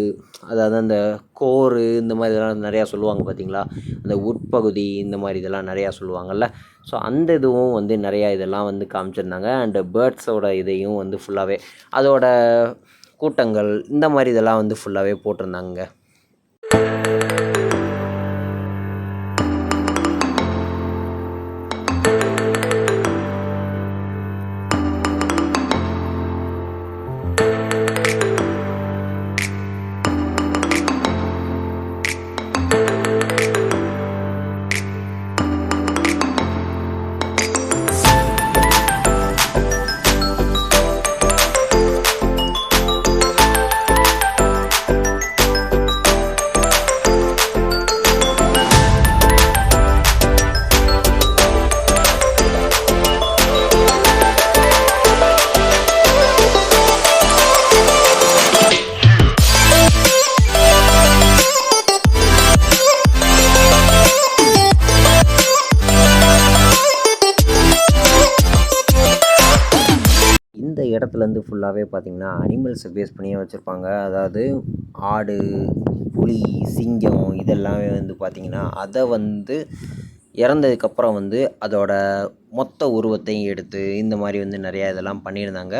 அதாவது அந்த கோரு இந்த மாதிரி இதெல்லாம் நிறையா சொல்லுவாங்க பார்த்தீங்களா, அந்த உட்பகுதி இந்த மாதிரி இதெல்லாம் நிறையா சொல்லுவாங்கள்ல. ஸோ அந்த இதுவும் வந்து நிறையா இதெல்லாம் வந்து காமிச்சிருந்தாங்க. அண்டு பேர்ட்ஸோட இதையும் வந்து ஃபுல்லாகவே அதோட கூட்டங்கள் இந்த மாதிரி இதெல்லாம் வந்து ஃபுல்லாகவே போட்டிருந்தாங்க. இடத்துலேருந்து ஃபுல்லாகவே பார்த்திங்கன்னா அனிமல்ஸை பேஸ் பண்ணியே வச்சுருப்பாங்க. அதாவது ஆடு, புலி, சிங்கம் இதெல்லாமே வந்து பார்த்திங்கன்னா அதை வந்து இறந்ததுக்கப்புறம் வந்து அதோட மொத்த உருவத்தையும் எடுத்து இந்த மாதிரி வந்து நிறையா இதெல்லாம் பண்ணியிருந்தாங்க.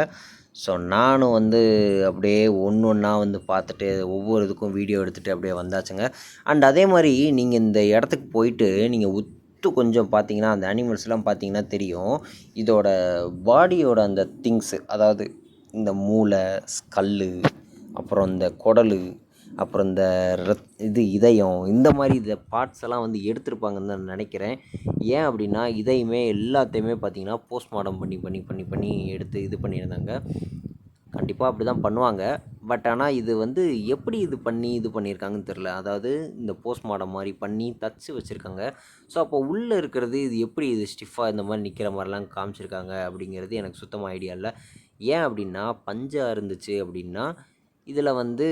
ஸோ நானும் வந்து அப்படியே ஒன்று ஒன்றா வந்து பார்த்துட்டு ஒவ்வொரு இதுக்கும் வீடியோ எடுத்துகிட்டு அப்படியே வந்தாச்சுங்க. அண்ட் அதே மாதிரி நீங்கள் இந்த இடத்துக்கு போயிட்டு நீங்கள் கொஞ்சம் பார்த்தீங்கன்னா அந்த அனிமல்ஸ்லாம் பார்த்தீங்கன்னா தெரியும். இதோட பாடியோட அந்த திங்ஸு, அதாவது இந்த மூளை, ஸ்கல்லு, அப்புறம் இந்த குடலு, அப்புறம் இந்த இதயம், இந்த மாதிரி இதை பார்ட்ஸ் எல்லாம் வந்து எடுத்திருப்பாங்கன்னு தான் நினைக்கிறேன். ஏன் அப்படின்னா இதையுமே எல்லாத்தையுமே பார்த்தீங்கன்னா போஸ்ட்மார்ட்டம் பண்ணி எடுத்து இது பண்ணியிருந்தாங்க. கண்டிப்பாக அப்படி தான் பண்ணுவாங்க. பட் ஆனால் இது வந்து எப்படி இது பண்ணியிருக்காங்கன்னு தெரில. அதாவது இந்த போஸ்ட்மார்ட்டம் மாதிரி பண்ணி தச்சு வச்சுருக்காங்க. ஸோ அப்போ உள்ளே இருக்கிறது இது எப்படி இது ஸ்டிஃபாக இந்த மாதிரி நிற்கிற மாதிரிலாம் காமிச்சிருக்காங்க அப்படிங்கிறது எனக்கு சுத்தமாக ஐடியா இல்லை. ஏன் அப்படின்னா பஞ்சாக இருந்துச்சு அப்படின்னா இதில் வந்து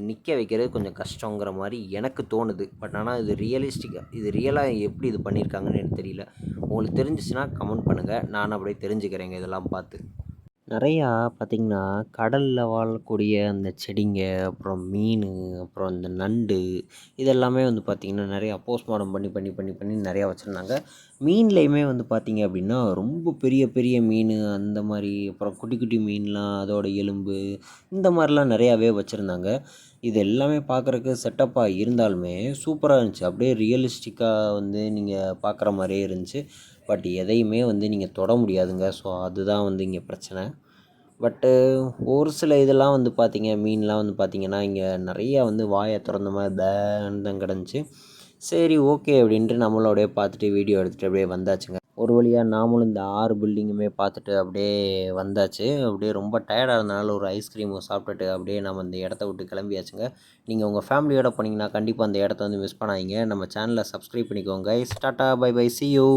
நிற்க வைக்கிறது கொஞ்சம் கஷ்டங்கிற மாதிரி எனக்கு தோணுது. பட் ஆனால் இது ரியலாக எப்படி இது பண்ணியிருக்காங்கன்னு எனக்கு தெரியல. உங்களுக்கு தெரிஞ்சிச்சுன்னா கமெண்ட் பண்ணுங்கள். நான் அப்படியே தெரிஞ்சுக்கிறேங்க இதெல்லாம் பார்த்து. நிறையா பார்த்திங்கன்னா கடலில் வாழக்கூடிய அந்த செடிங்க, அப்புறம் மீன், அப்புறம் இந்த நண்டு, இதெல்லாமே வந்து பார்த்திங்கன்னா நிறையா போஸ்ட்மார்ட்டம் பண்ணி நிறையா வச்சுருந்தாங்க. மீன்லேயுமே வந்து பார்த்திங்க அப்படின்னா ரொம்ப பெரிய பெரிய மீன் அந்த மாதிரி, அப்புறம் குட்டி குட்டி மீன்லாம் அதோட எலும்பு இந்த மாதிரிலாம் நிறையாவே வச்சுருந்தாங்க. இது எல்லாமே பார்க்குறக்கு செட்டப்பாக இருந்தாலுமே சூப்பராக இருந்துச்சு. அப்படியே ரியலிஸ்டிக்காக வந்து நீங்கள் பார்க்குற மாதிரியே இருந்துச்சு. பட் எதையுமே வந்து நீங்கள் தொட முடியாதுங்க. ஸோ அதுதான் வந்து இங்கே பிரச்சனை. பட்டு ஒரு சில இதெல்லாம் வந்து பார்த்திங்க மீன்லாம் வந்து பார்த்திங்கன்னா இங்கே நிறையா வந்து வாயை திறந்த மாதிரி பேன்னு தான் கிடந்துச்சு. சரி ஓகே அப்படின்ட்டு நம்மளும் அப்படியே பார்த்துட்டு வீடியோ எடுத்துகிட்டு அப்படியே வந்தாச்சுங்க. ஒரு வழியாக நாமளும் இந்த 6 பில்டிங்குமே பார்த்துட்டு அப்படியே வந்தாச்சு. அப்படியே ரொம்ப டயர்டாக இருந்தனால ஒரு ஐஸ்கிரீம் சாப்பிட்டுட்டு அப்படியே நம்ம இந்த இடத்த விட்டு கிளம்பியாச்சுங்க. நீங்கள் உங்கள் ஃபேமிலியோட போனீங்கன்னா கண்டிப்பாக அந்த இடத்த வந்து மிஸ் பண்ணாதீங்க. நம்ம சேனலை சப்ஸ்கிரைப் பண்ணிக்கோங்க. Guys tata bye bye, see you.